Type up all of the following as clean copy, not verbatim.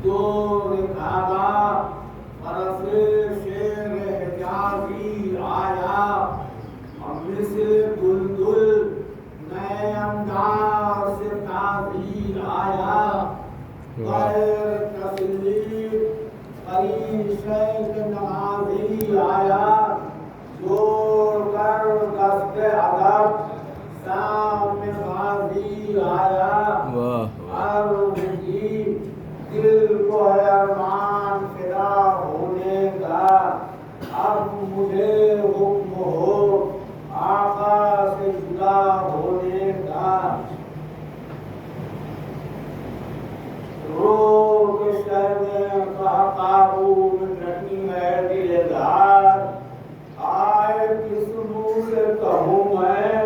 تو رکھاگا فرس شیر حجازی آیا مثل دلدل نئے انداز سے تازی آیا غیر تسلیم قریب شیخ نمازی آیا جوڑ کر دست ادب سامنے غازی آیا عرض کی دل کو ہے ارمان فدا ہونے کا اب مجھے حکم ہو آقا سے جدا ہونے کا رو کے شہر قابو میں نٹی ہے دل دار آئے کس منہ سے کہوں میں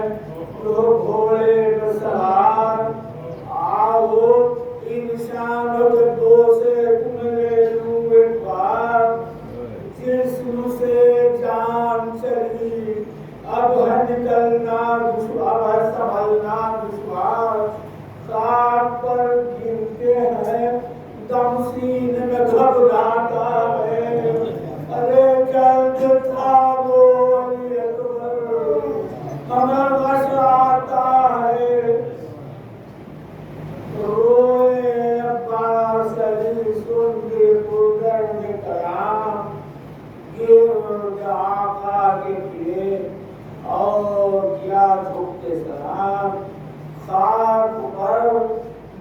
تو گھوڑے پہ سوار آؤ انسان کے دو سے تم لے لوں ایک بار جسم سے جان چلی اب ہے نکلنا دشوار اب ہے سنبھلنا دشوار خاک پر گرتے ہیں دم سینے میں گھبراتا ہے ارے جلد تھا وہ علی اکبر ہمیں غش آتا ہے روئے عباس علی سن کے پردرد کلام گرد آقا کے پھرے اور کیا جھکتے سلام خاک پر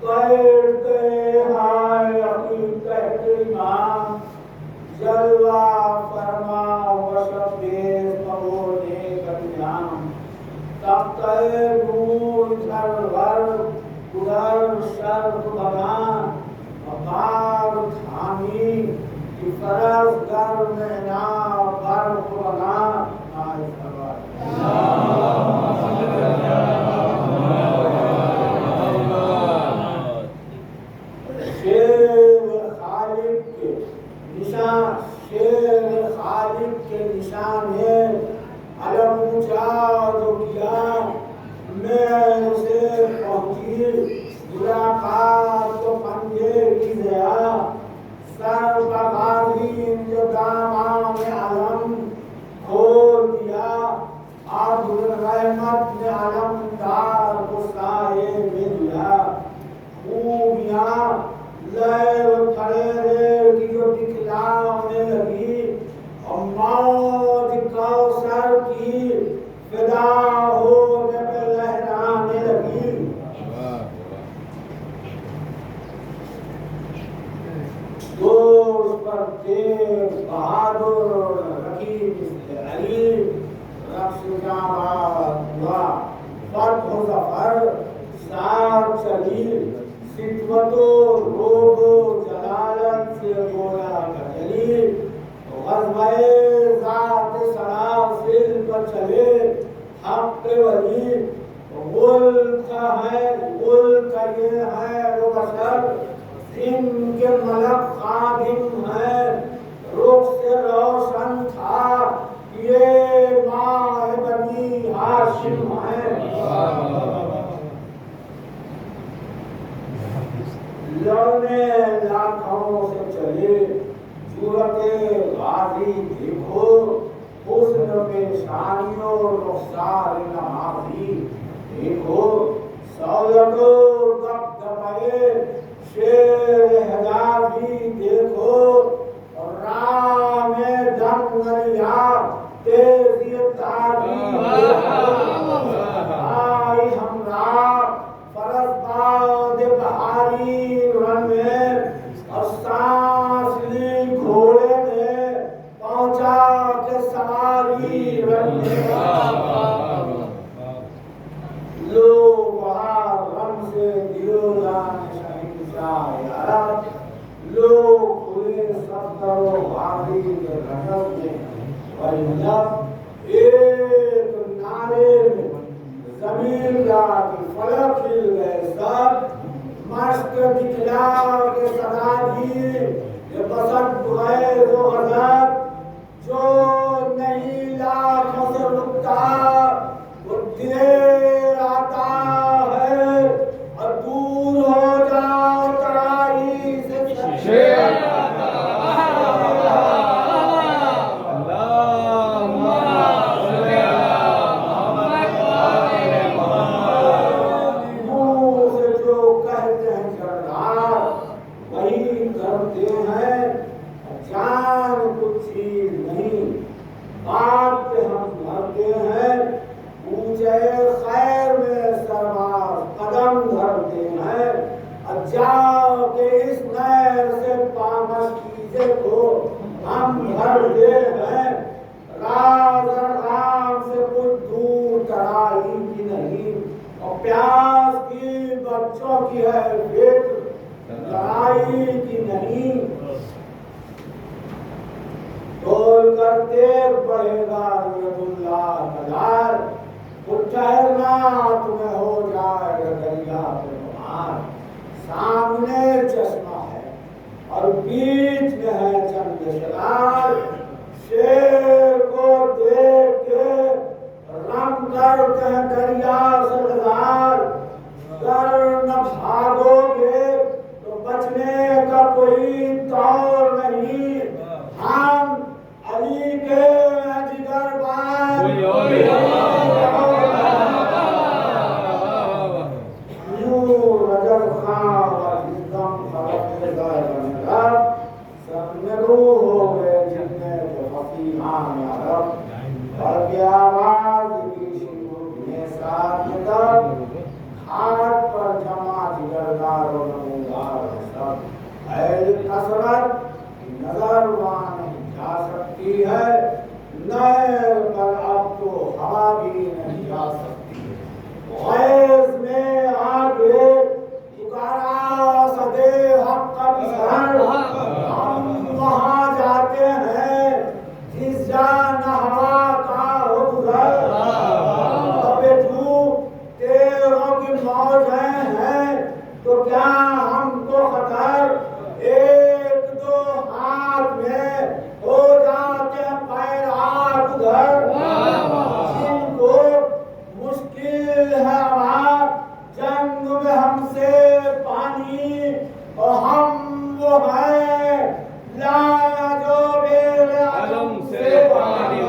بیٹھ گئے ہائے حقیقت امام جلوہ فرما وشب مغونے کلیام تختہ نور ادھر غرب ادھر شرق بنا مقام تھامی کی فرض گر میں نا برق بنا آئے شیر خالق کے نشان ہے علم اونچا جو کیا میں اسے پہنچی ملاقات تو پنجے کی ضیا سر بغازی جو دامان علم کھول دیا عبد الرحمت نے علمدار کو سائے میں دیا خوبیاں لہر پھڑے کی جو دکھلانے لگی اور موج کوثر کی فدا ہونے پہ لہرانے لگی دوست پر تیز بہادر رکھی مثل علی رقص جاں ہوا فتح و ظفر ساتھ چلی ستوت و روب و جلالت سے گویا کا چلی غزوہ ذات سلاسل پر چلے حق ولی غل کا یہ ہے وہ بشر ان کے ملک خادم ہے رخ سے روشن تھا یہ ماہ بنی ہاشم ہے لڑنے لاکھوں سے چلے صورت غازی دیکھو حسن پیشانیوں رخسار نمازی دیکھو سولت و دبدبے شیر حجازی دیکھو راہ میں دنگلیا تیزی تازی آئی ہمراہ فرس باد بہاری رن میں اور سانس لی گھوڑے میں پہنچا کے سواری رن میں لو وہاں رن سے دیو جان شہنشاہ یارت لو کھلے صدر و غازی کے رجب میں والجب ایک نعرے میں زمین کی فلک کھل گئے سب مشق دکھلا کے صدا دی یہ بسط غیر و غضب جو نہیں لاکھوں سے رکتا وہ دیر آتا ہے اور دور ہو جاؤ ترائی سے دیکھ بڑھے گا اللہ نظر وہ ٹھہرنا تمہیں ہو جائے گا دریا پہ نمار سامنے چشمہ ہے اور بیچ میں ہے چند شرار شیر کو دیکھ کے رم کرتے ہیں دریا سے ہزار گر نہ بھاگو گے تو بچنے کا کوئی طور نہیں ہم علی کے جگر بان نور رجب خان اور ہندم فرق دار رب سب میں روح ہو گئے جتنے جو حفیظان عرب اور کی آواز کی شروع نے ساتھ میں در ہاتھ پر جمع جگردار و نمودار سب اہل کثرت نظر وہاں نہیں جا سکتی ہے نہر پر اب تو ہوا بھی نہیں جا سکتی غیظ میں آگے پکارا صدے حق کا بسر ہم وہاں جاتے ہیں جس جا نہ ہوا کا ہو گزر ابے تو تیروں کی موجیں ہیں تو کیا ہم کو خطر ایک دو ہاتھ میں ہو جاتے ہیں پیر آگ ادھر جن کو مشکل ہے آواز جنگ میں ہم سے پانی اور ہم وہ ہیں لا جو بیر علم سے پانی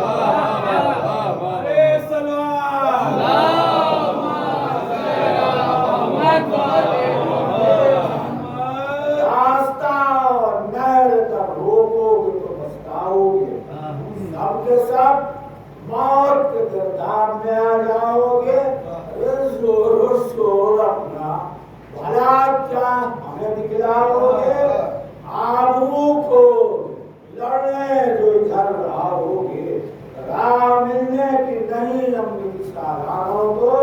راستہ اور نہر تک روکو گے تو پچھتاؤ گے سب کے سب موت کے گرداب میں آ جاؤ گے رسول اپنا بھلا کیا ہمیں دکھلاؤ گے آبرو کو لڑنے جو ادھر آؤ گے راہ ملنے کی نہیں لمبی سالاروں کو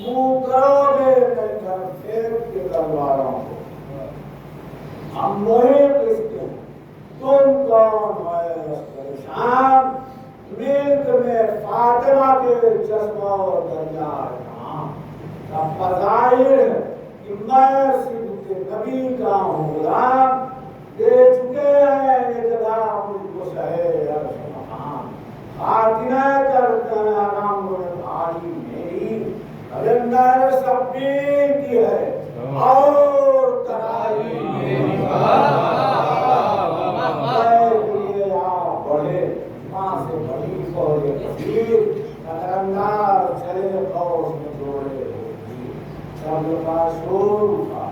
منہ کرو گے نہیں کر پھینک کے تلواروں کو ہم وہی کس کے تم کون ہے لشکر شام ملک میں فاطمہ کے چشمہ و دریا نام کا فضائل ہے کہ میں صرف کے نبی کا ہوں غلام دے چکے ہیں یہ جگہ مجھ کو شہر عرش مقام خاتمہ کرتے ہیں آرام و بھاری میری کلندر شبیر کی ہے اور ترائی میری بڑھے ماں سے بڑی فوج کثیر کلندر چلے قوس میں جوڑے سب کا شور کا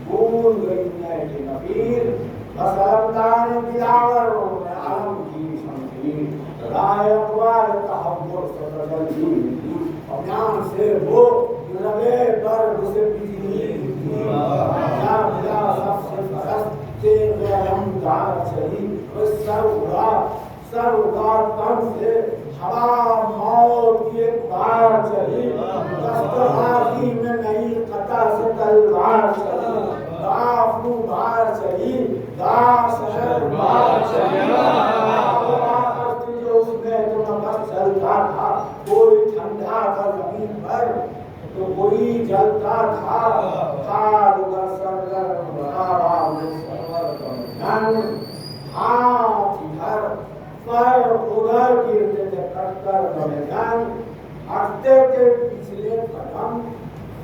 بھول گئی ہے کہ نبیر بس علمدار دلاور میں علم کی شمشیر رائے اقبال تحور سے تجلی اور جان سے وہ لبے درد سے بجلی یا بلا سب سے فرستے علمدار چلی سر اڑا تن سے ہوا موت کی ایک بار چلی دستبازی میں نہیں قطع سے تلوار چلی دافو بار چلی دا شہر بار چلی جو اس میں تو نفس چلتا تھا کوئی ٹھنڈا تھا زمین پر تو کوئی جلتا تھا خار ادھر سرگرم برابا سرور جنگ ہاتھ ادھر پر ادھر گرتے تھے کٹ کر بڑے جنگ ہٹتے تھے پچھلے قدم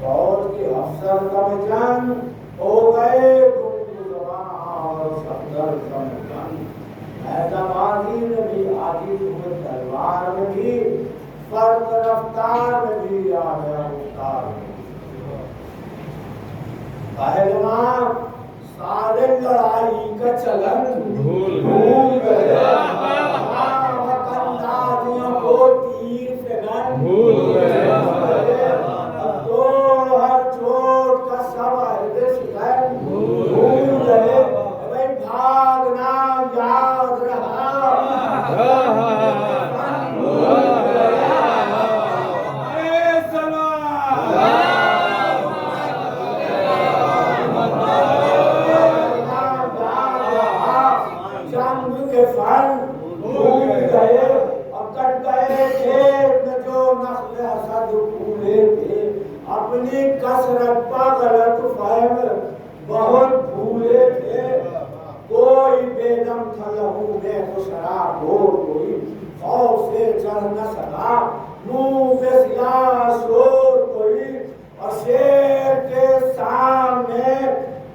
فوج کے افسر کم جنگ ہو گئے گنگ زبان اور صفدر کم جنگ حیدرآبادی میں بھی عاجز ہوئے تلوار میں بھی فرق رفتار میں بھی آ گیا افتار میں پہلوان سارے لڑائی کا چلن بھول گئے وطندازیوں کو تیر فگن بھول گئے تو ہر چوٹ کا سب عہد شکن بھول گئے بھائی بھاگنا یاد رہا جنگ کے فن بھول گئے कसरत का गलत फहम बहुत भूले थे। कोई बेदम था लहू में तो शराब हो, कोई खौफ से चढ़ न सका मुंह पे सिला शोर कोई, और शेर के सामने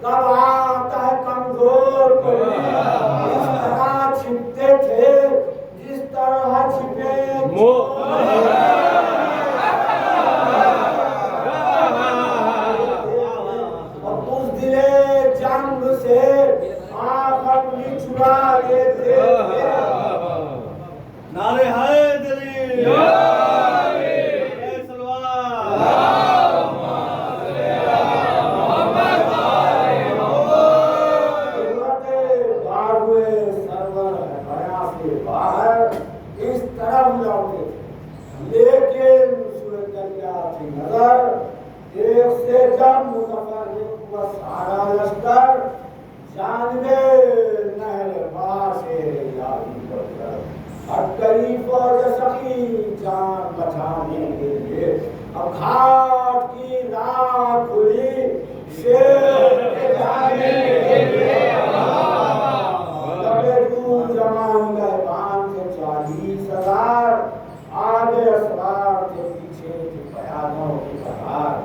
कब आता है कमजोर कोई। इस तरह छिपते थे जिस तरह छिपे जंग से आंख अपनी चुरा लेते थे। नारे हैदरी, नारे सलवार, बाहुए सरवर बया से बाहर इस तरफ लौटे, लेकिन सूरज दरिया की नजर एक से जब मुजफ्फर हुआ सारा लश्कर जानवे नहर पार से अटकरी फौज सकी जान बचाने के लिए। अब घाट की राह खुली शेर के जाने के लिए। लबेदूर जमान गए बांध के 40,000, आगे असरार के पीछे की बयानों की बहार।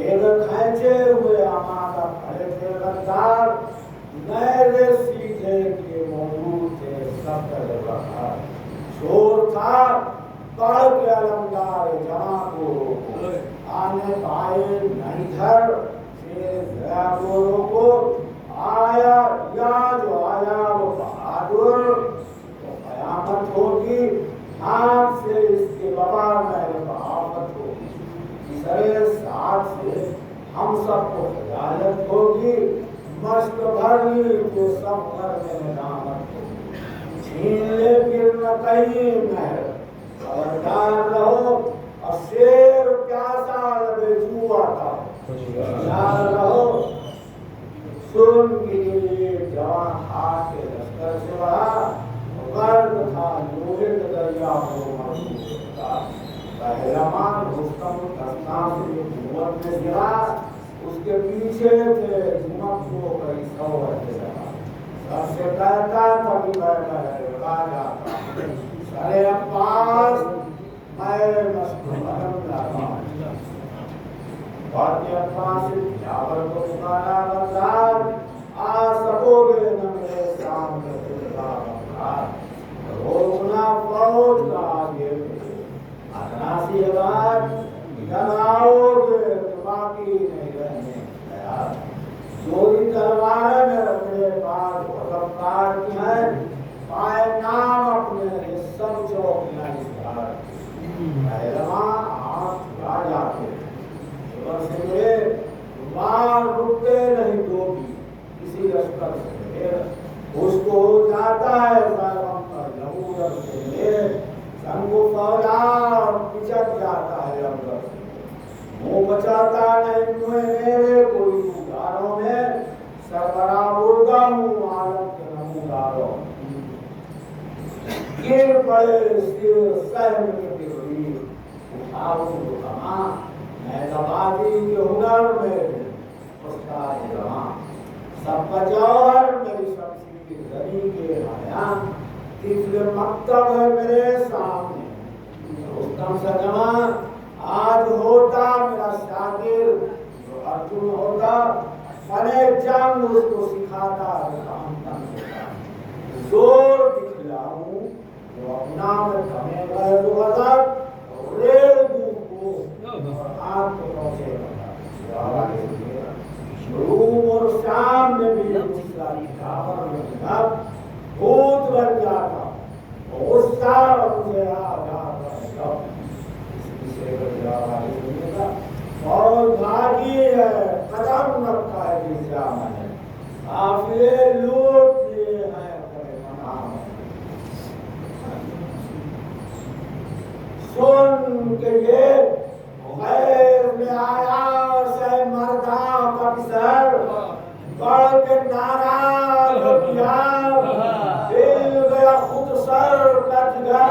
एक खैचे हुए आमादा खड़े थे रफ्तार, नहरे सीधे के मौजूद थे सब तरह बहार। शोर था पढ़ के अलमदार जमा को रोको, आने पाए नहीं घर शेर गया को रोको। आया या जो आया वो बहादुर, तो कयामत होगी हाथ से इसके बबा में बहावत होगी। तीसरे साथ से हम सबको हिदायत होगी, मश्क भरनी के सब घर में निदामत होगी। छीन ले फिर न कहीं महर, खबरदार रहो और शेर प्यासा लबे जुआ था, याद रहो। सुन के लिए जवान हाथ के लश्कर से बढ़ा, गर्द था लोहे के दरिया को मजबूत था। पहलवान रुस्तम दस्तान से कुवत में गिरा, उसके पीछे थे जुमक को कई 100 वर्ष लगा। सबसे कहता तभी बैठा है जाता अरे अब्बास मैं मस्त जाता और के अब्बास जावर को पुकारा बंदार, आ सकोगे न मेरे सामने तेरा बंदार। रोकना फौज का आगे आनासी बात जलाओगे तो बाकी नहीं रहने तैयार। चोरी तलवार में अपने पास रफ्तार की है, पाए नाम अपने सब चौकियां इस्तार। पहलवान हाथ छुड़ा जाते से मिले, मार रुकते नहीं दो भी किसी लश्कर से मिले। उसको जाता है सालम का जबूर से मिले, संगो फौजा पिछड़ जाता है अंदर से। मुंह बचाता नहीं मुझे मेरे कोई उदारों में, सरबरा मुर्दा हूँ आलम के नमूदारों। गिर पड़े सिर सहम के बिगड़ी, उठाओ कमा मैं दबादी के हुनर में उस्ताद रहा। सब जौहर मेरी शख्सी की जरी के आयाम, तीसरे मकतब है मेरे सामने। रुस्तम सजमा आज होता मेरा शागिर जो अर्जुन होता, फने जंग उसको सिखाता जोर दिखलाऊं जो अपना में थमे गए जो गजब रेल को आग को पहुंचे रूम और शाम में भी दूसरा काबर में अब भूत बन जाता गुस्सा मुझे आ जाता और भागी है कदम रखा है दिशा में काफिले लूट लिए हैं अपने मनाम। सुन के ये खैर में आया से मर्दा का सर बढ़ के नाराज किया, दिल गया खुद सर कट गया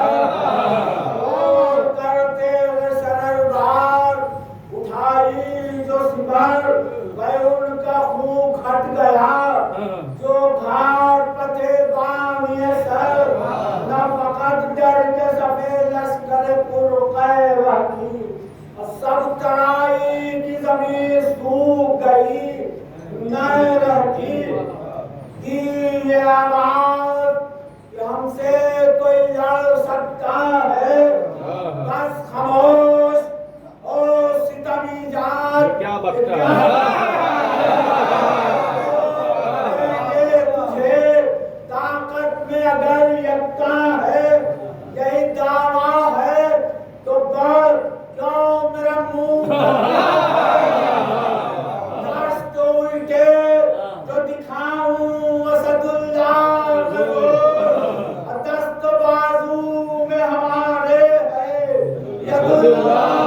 और करते हुए सरदार उठाई जो घाट पथे बामिए सर न फकत डर के सफेद लश्कर पुरक़ैवा की सब तराई की जमीन सूख गई न रहती की ये आवाज कि हमसे कोई लड़ सकता है बस खामोश ओ सितमी जात क्या बकता है अगर यकता है यही दावा है तो कर क्यों मेरा मुंह दस्त उल्टे तो दिखाऊं असदुल्लाह दस्त बाजू में हमारे है यदुल्लाह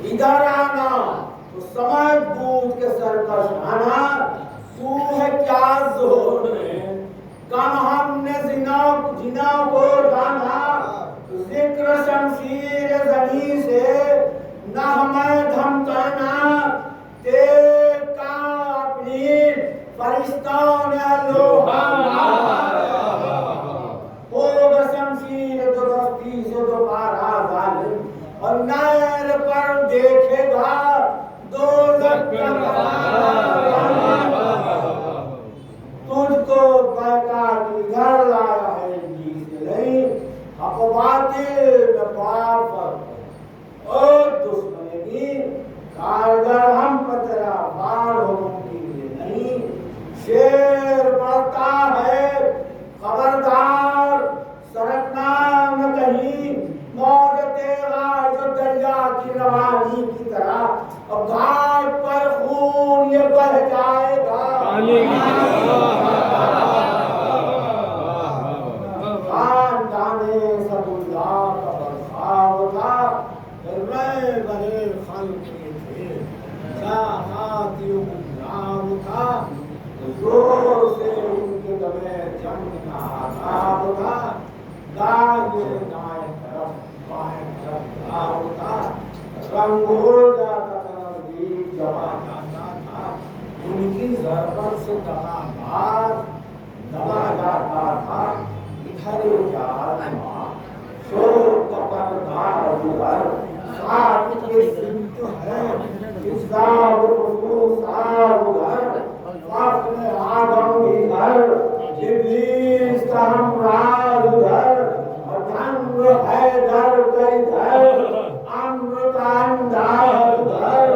इधर आना तो समझ बूझ के सरकश आना तू है क्या जोर में कम हमने जिना को गाना जिक्र शमशीर जनी से न हमें धमकाना तेका अपनी फरिश्तों ने लोहा होगा शमशीर दुरुस्ती से दोबारा जालिम और नैर पर देखेगा दो तुझको बैकार इधर लाया है जीत नहीं अपवातिल में पाप और दुश्मनी कारगर हम पर तेरा बार हो मुमकिन नहीं शेर बढ़ता है खबरदार सरकना न कहीं मौज तेरा जो दरिया की रवानी की तरह और घाट पर खून ये बह जाएगा खानदाने सदुल्लाह का बरसाव था मैं बने खल्क़ थे नाम था जोर से उनके दमे जंग का आजाब था दागे दाएं तरफ बाएं तरफ भाव था रंग हो जाता था दीप जमा जाता था उनकी जरबत से दबा जाता था इधर उजाड़ शोक कपट धार उधर साथ के सिंध है इस्लाम को सार उधर वक्त में आदम इधर इब्लीस का हमराज उधर और जंग है दर का इधर अम्र का अंदाज उधर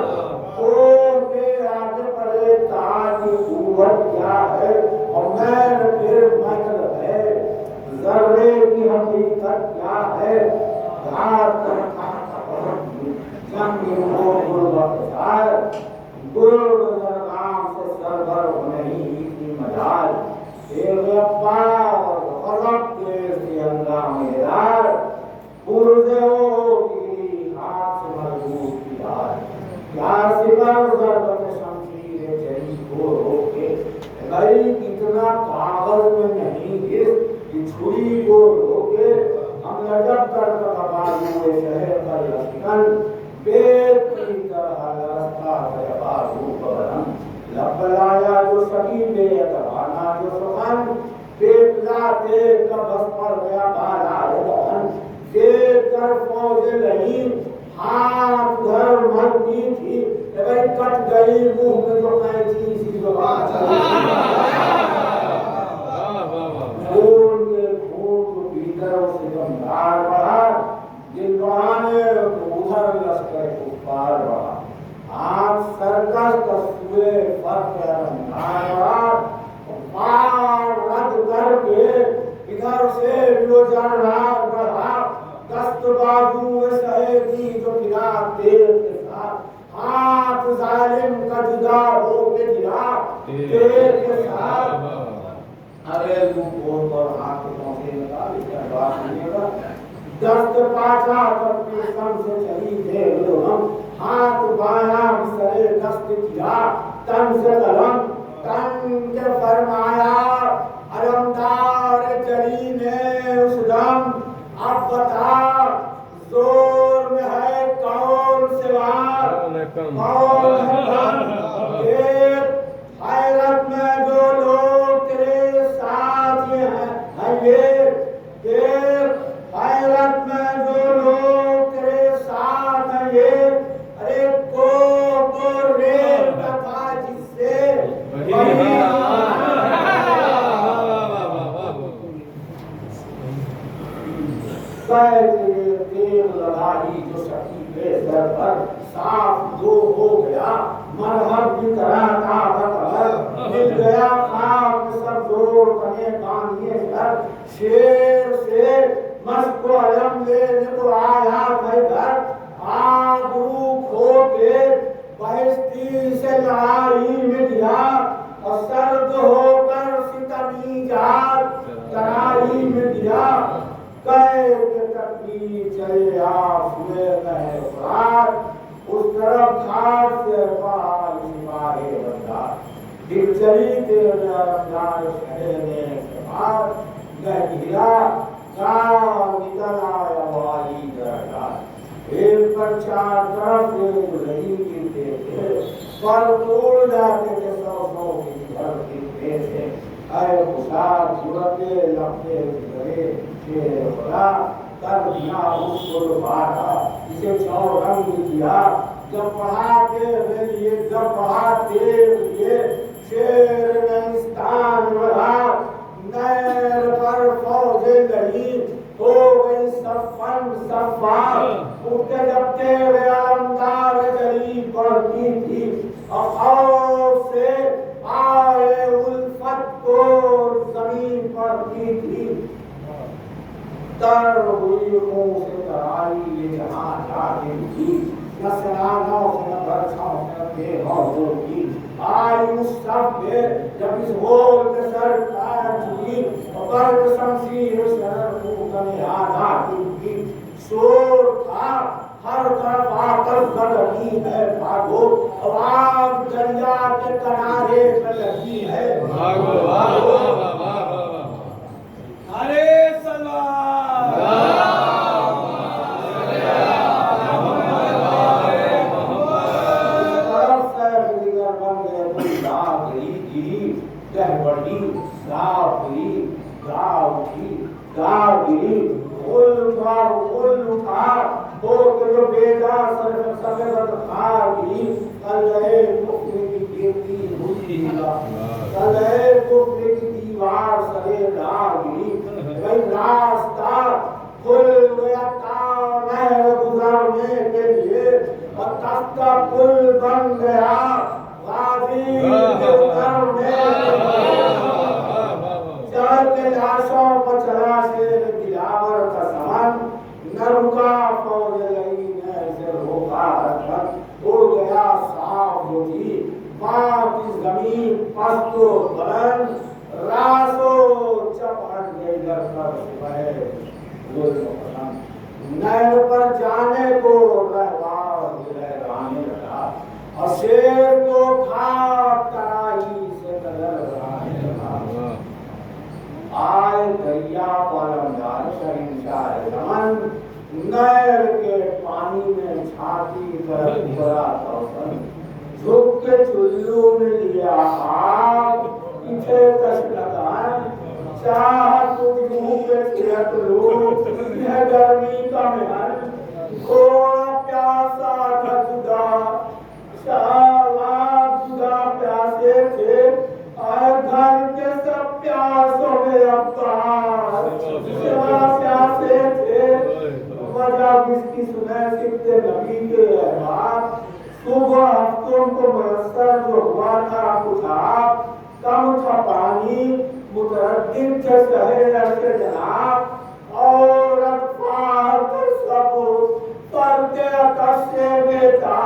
के आगे पड़े ताज कुव्वत क्या है और मैन फिर मतलब है जर्रे की हकीकत क्या है घात गुरु नाम से सरवर नहीं की मजाल جبار غضب کے ہنگامے دار بردوں کی ہاتھ سے مضبوط کی دار کیا سپر ضربت شمشیر جری کو روکے بھائی اتنا کاغذ میں نہیں کہ چھری کو روکے ہم لجب کر بازو شہر پر لشکن بیت کی طرح لرستا ہے بازو برہم لب لایا جو سکی بے اتبانا جو سخن بیت لاتے کبس پر گیا بالا دہن دیکھ کر فوج لہین ہاتھ گھر ملتی تھی بھائی کٹ گئی منہ میں جو قینچی سی زبان خون کے خون کو پیتر سے گمدار بڑھا دل بڑھانے تو ادھر لشکر کفار بڑھا آنکھ سرکس کسوے فرق رنگار بڑھا پار رد کر کے ادھر سے جو جرار بڑھا دست بازو سہیدی جو پھرا تیر کے ساتھ ہاتھ ظالم کا جدا ہو کے گرا تیر کے ساتھ ارے لوگوں پر ہاتھ پہنچے لگا لیکن بات نہیں لگا دست پاچا تب کے سم سے چلی دے ہم ہاتھ بایا سرے دست کیا تن سے قلم تن کے فرمایا علمدار جلی نے اس دم اب بتا زور میں ہے کون سوار کون ہے ایک حیرت میں جو لوگ تیرے ساتھ یہ دیکھ حیرت میں جو لوگ تیرے ساتھ ہیں یہ ارے کو ریت تھا جس سے وہی تیر لڑائی جو سکی بے سر پر صاف دو ہو گیا مرحب کی طرح کا بطور مل گیا خاک سب زور کنے بانیے گھر شیر سے مشق و علم لینے کو آیا تھے گھر آگ روک ہو کے بہشتی سے لڑائی میں گیا اور سرد ہو کر ستمی جار ترائی میں گیا کہے کہ تکلیف چلے آسوے میں افراد اس طرف گھاٹ سے پہاڑ سپاہے بندار دل چلی تیرے رمضان شہر میں سپار گہرا گاہ نکل آیا والی درگاہ ایک پر چار طرف سے رہی گرتے تھے پر توڑ جاتے تھے سو کی گھر گرتے تھے اے خسار صورت لفتے گرے شیر خدا کر دیا اس کو دوبارہ اسے چور رنگ دیا جب پڑھاتے لیے جب پڑھاتے لیے شیر نستان بڑھا نیر پر فوج لڑی ہو گئی صفن صفا اٹھتے جب تیرے علمدار جلی پڑتی تھی اور خوف سے آئے الفت کو زمین پڑتی تھی تر ہوئی منہ سے ترائی یہ جہاں جاتی تھی نہ سرانوں سے نہ برچھوں سے نہ بے غوثوں کی آئی اس سب پہ جب اس غول کے سر کائر چکی اور برد شمشیر سر کو کمی آدھاتی تھی شور تھا ہر طرف آتش گڑھی ہے بھاگو آواز دریا کے کنارے پہ لگی ہے بھاگو بھاگو ارے سلوار دیوار سرے لاگی راستہ کھل گیا تھا نہر گزرنے کے لیے اور تختہ پل بن گیا غازی کے اترنے چل کے لاشوں پر چلا شیر دلاور کا سمن نہ رکا فوج لئی نے سے روکا رکھت اڑ گیا صاف ہوئی وہاں کی زمین پست و بلند راسو कर सिपाही गुल पसंद नहर पर जाने को रहने लगा और शेर को खाक तराई से रहने लगा आए दरिया पर अंधार शहंशाह रमन नहर के पानी में छाती पर उभरा तौसन झुक के चुल्लू में लिया आग इसे कश लगा चाह तुझ मुंह पे छिड़क लूं यह गर्मी का महल घोड़ा प्यासा था जुदा शाबाब जुदा प्यासे थे और घर के सब प्यासों में अवतार प्यासे थे वजह किसकी सुने सिकते नबी के अहबाब सुबह हफ्तों को मयसर जो हुआ था कुछ आप कम था पानी मुतरद्दिद थे शहर के जनाब और अतफार के सब पर्दे कस्से में था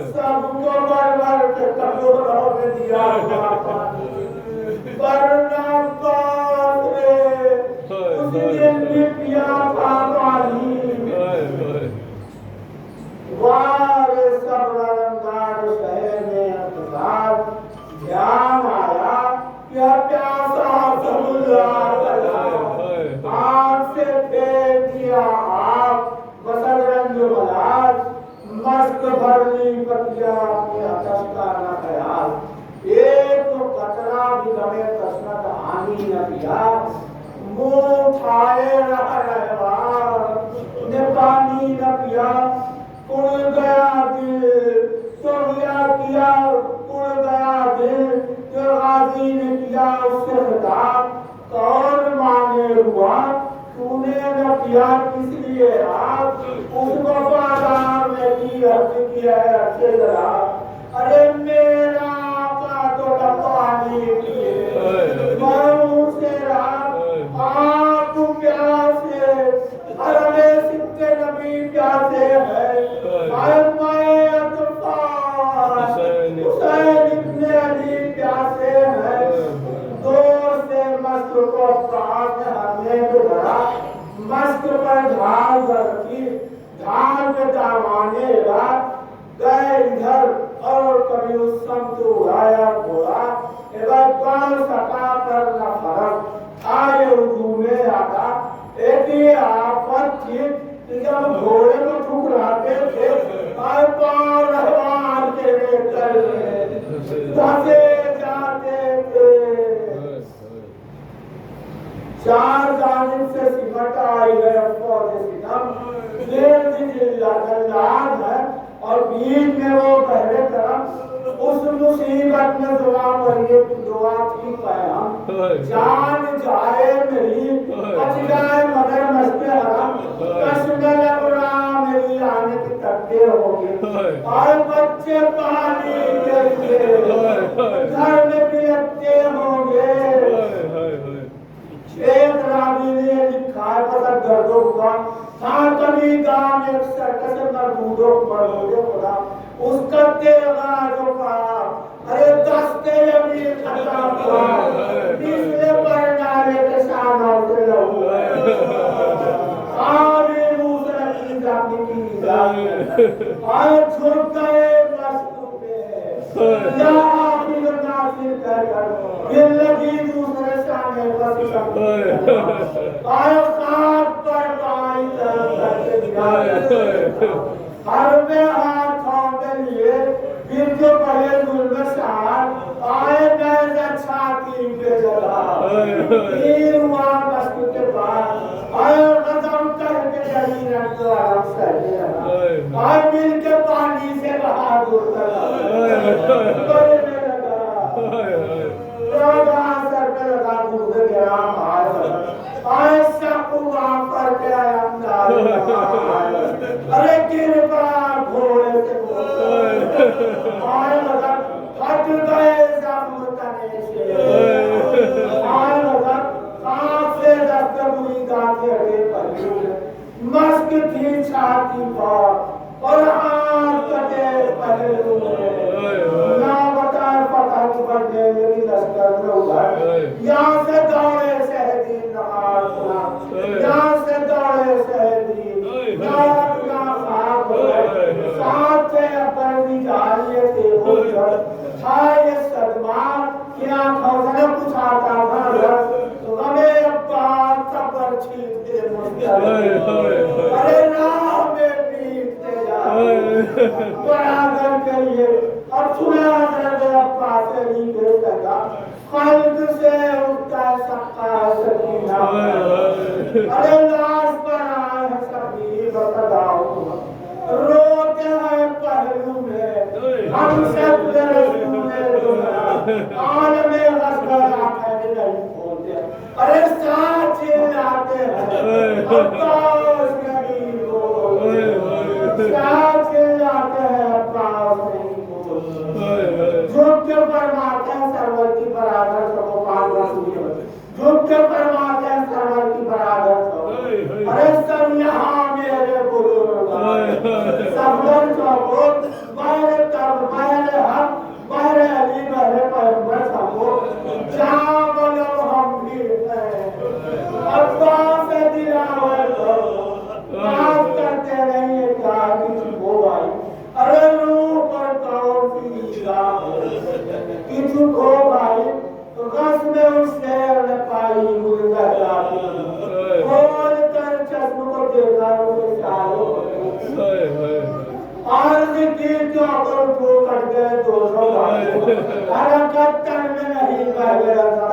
सबको भर के कटोरों में दिया हुआ पानी वरना कांटे उस दिन भी पिया था पानी वारे सब रंगार शहर में अंतजार ध्यान आया क्या प्यासा समुद्र आँख से फेंक दिया आप बसर रंग मलाज मस्त भरली पतिया अपने आकाश का न ख्याल एक तो कतरा भी गमे तस्मत हानि न पिया मुंह खाए रहवा ने पानी न पिया उड़ गया दिल तो किया उड़ गया दिल तो गाजी ने किया उससे खिताब कौन मांगे हुआ तूने न किया किस लिए आप उस वफादार ने की हद किया है अच्छे जरा अरे मेरा का तो पानी पिए मैं से रात आप प्यासे अरे सिक्के नबी प्यासे है मस्त पर ढाल रखी ढाल के दामाने गए इधर और कभी उस समत उड़ाया घोड़ा एवं कौन सका कर न फरक आए उजूमे आका एक ही आफत थी कि जब घोड़े को ठुकराते थे और पार रहवान के लेकर धसे जाते थे चार जानिब से सिमट आई है फौज सितम जल्लाद है और बीच में वो पहले तरफ उस मुसीबत में दुआ पर ये दुआ थी पैगाम जान जाए मेरी बच जाए मगर मस्ते हराम कश्मीर लबरा मेरी आने की तकते होगी और बच्चे पानी के घर में पियते होंगे एक रावी ने लिखा है पता दर्दों का था कभी गांव एक सर्कस में मरबूदों मरबूदों पड़ा उसका तेगाजों का अरे दस्ते अमीर खत्म हुआ इसलिए परनारे के सामने से लहू आवे दूसरा की जाती की जाती आए छुप गए मस्तू पे या आखिर नासिर कर जिंदगी दूसरे सामने बस आए खाक पर पाई करके दिया हर में हाथों में लिए फिर जो पहले जुल्म सार आए नए छाती पे जला तीर हुआ मस्ती के पास आए कदम करके जमीन को आराम करने लगा आए मिल के पानी से बहादुर लगा सर पे लगा गुर्दे गिरा आए सब वहां पर के अरे कृपा घोड़े से आए लगा हट गए सब तने से आए लगा आँख से दस्त बुरी दांतें अड़े पर मस्क थी छाती पर और हाथ कटे पहलू में ना बताए पता बढ़ने मेरी लश्कर में उधर यहाँ से दौड़े सहदीन नमाज सकीना अरे लाश पर आए हैं सभी बतलाओ रोते हैं पहलू में हम सब रसूले आलम गस्बर आंखें नहीं खोलते अरे साथ चिल्लाते हैं अब्बास नहीं बोलते साथ चिल्लाते हैं अब्बास नहीं बोलते झूठ के फरमाते हैं सरवर की बराबर सबको पान रसूल झूठ के फरमाते हैं सरवर की बराबर सब अरे सब यहाँ मेरे बुजुर्ग सफर चौबोत बहरे तब बहरे हक बहरे अली बहरे पैगंबर सबको जहाँ बोलो हम भी अब्बास से दिलावर माफ करते नहीं क्या किसी को भाई अरे रूह पर तौफीका किसी को भाई गस में उसने न पाई गुजर जाती खोल कर चश्म को देखा उसके सालों अर्ज की जो अगर को कट गए 200 हरकत तन में नहीं बह गया था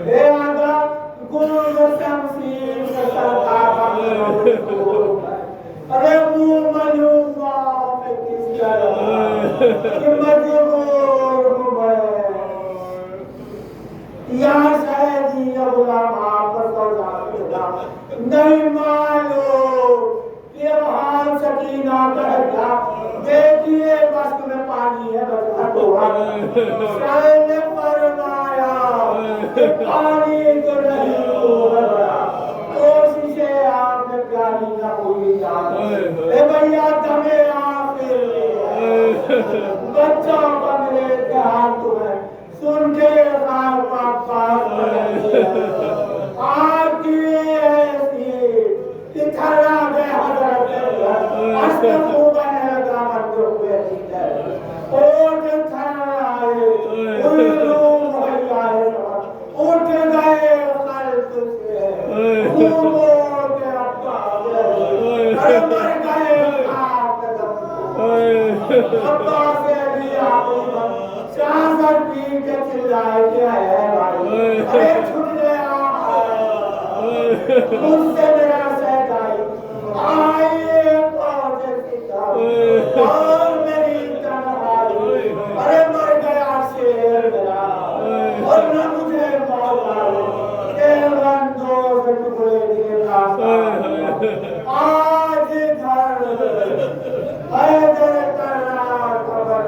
हे आगा गुरु शमशीर से सरकार अरे मुँह मलूंगा मैं किस तरह कि मजबूर हूँ मैं या शायद ये गुलाम आप पर तो जाएगा नहीं मालूम ये हाल सकीना कहेगा देखिए बस में पानी है बस हुआ शायद ने फरमाया कि पानी तो नहीं होगा कोशिशें आपने प्यारी ना हुई जान ए भैया दमे आखिर बच्चों का मेरे ध्यान तुम्हें सुन के पापा आपकी ऐसी इतना गए हजरत अस्तगफुरुल्लाह ने लगा मरते हुए और थराए उल्लू भैयाए उठ गए खल्क से घूमो के अब्बा अरे मर गए आप अब्बा से भी आप चादर पी के चिल्लाए क्या है भाई अरे छूट गया मुझसे मेरा सहदाई आइए पहुंचे किताब और मेरी तन्हाई अरे मर गया शेर मेरा और न मुझे मौला तेरन दो टुकड़े दिए आज घर हैदर करना खबर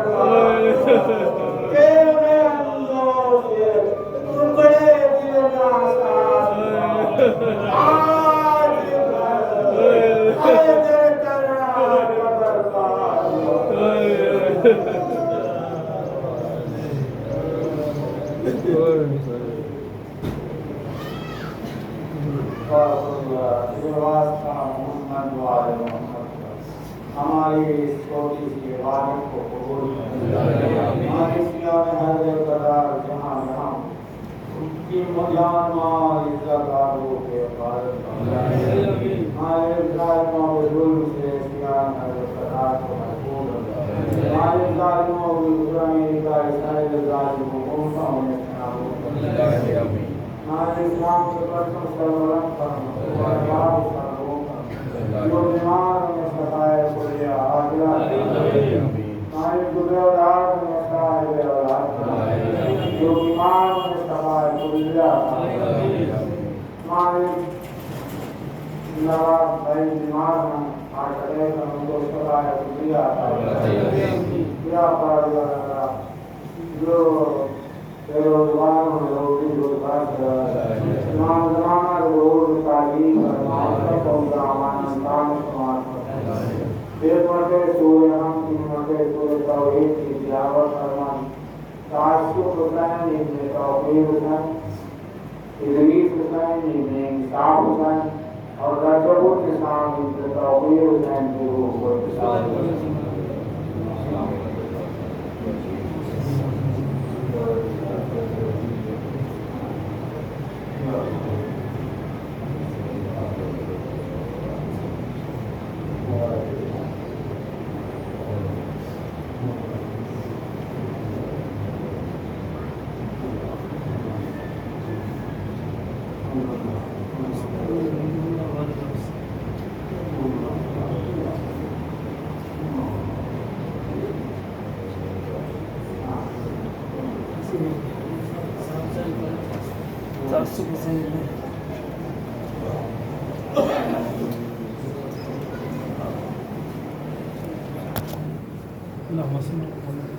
तेरे अंदों से टुकड़े दिए आज हैदर करना खबर हमारी इस छोटी सी इबादत को कबूल हमारी सिया में हर एक कदार जहाँ जहाँ उनकी जान माल इज्जत आबरू के इबादत हमारे जालिमों के जुल्म से सिया में हर एक कदार को महफूज हमारे जालिमों की बुराई का सारे जालिमों को उनका होने से नाबूद हमारे इस्लाम के परचम सरवरम पर जो बीमार में सताए खुलिया आगला हमारे गुजर औलाद में सताए औलाद जो बीमार में सताए खुलिया हमारे नवाब भाई बीमार में आटले में उनको सताए खुलिया क्या पार जो बेरोजगार हो रोटी रोजगार तमाम जमाना रोज तालीम और उनका हमारा इंसान समाज एक मरते सूर्य हम तीन मरते सूर्य तौहीद की तिलावत फरमान ताशुक हुसैन इब्न तौहीद हुसैन इदरीस हुसैन इब्न इंसाफ हुसैन और रजबुल निसाम इब्न तौहीद हुसैन की रूह को इत्तिसाल اللهم صل على محمد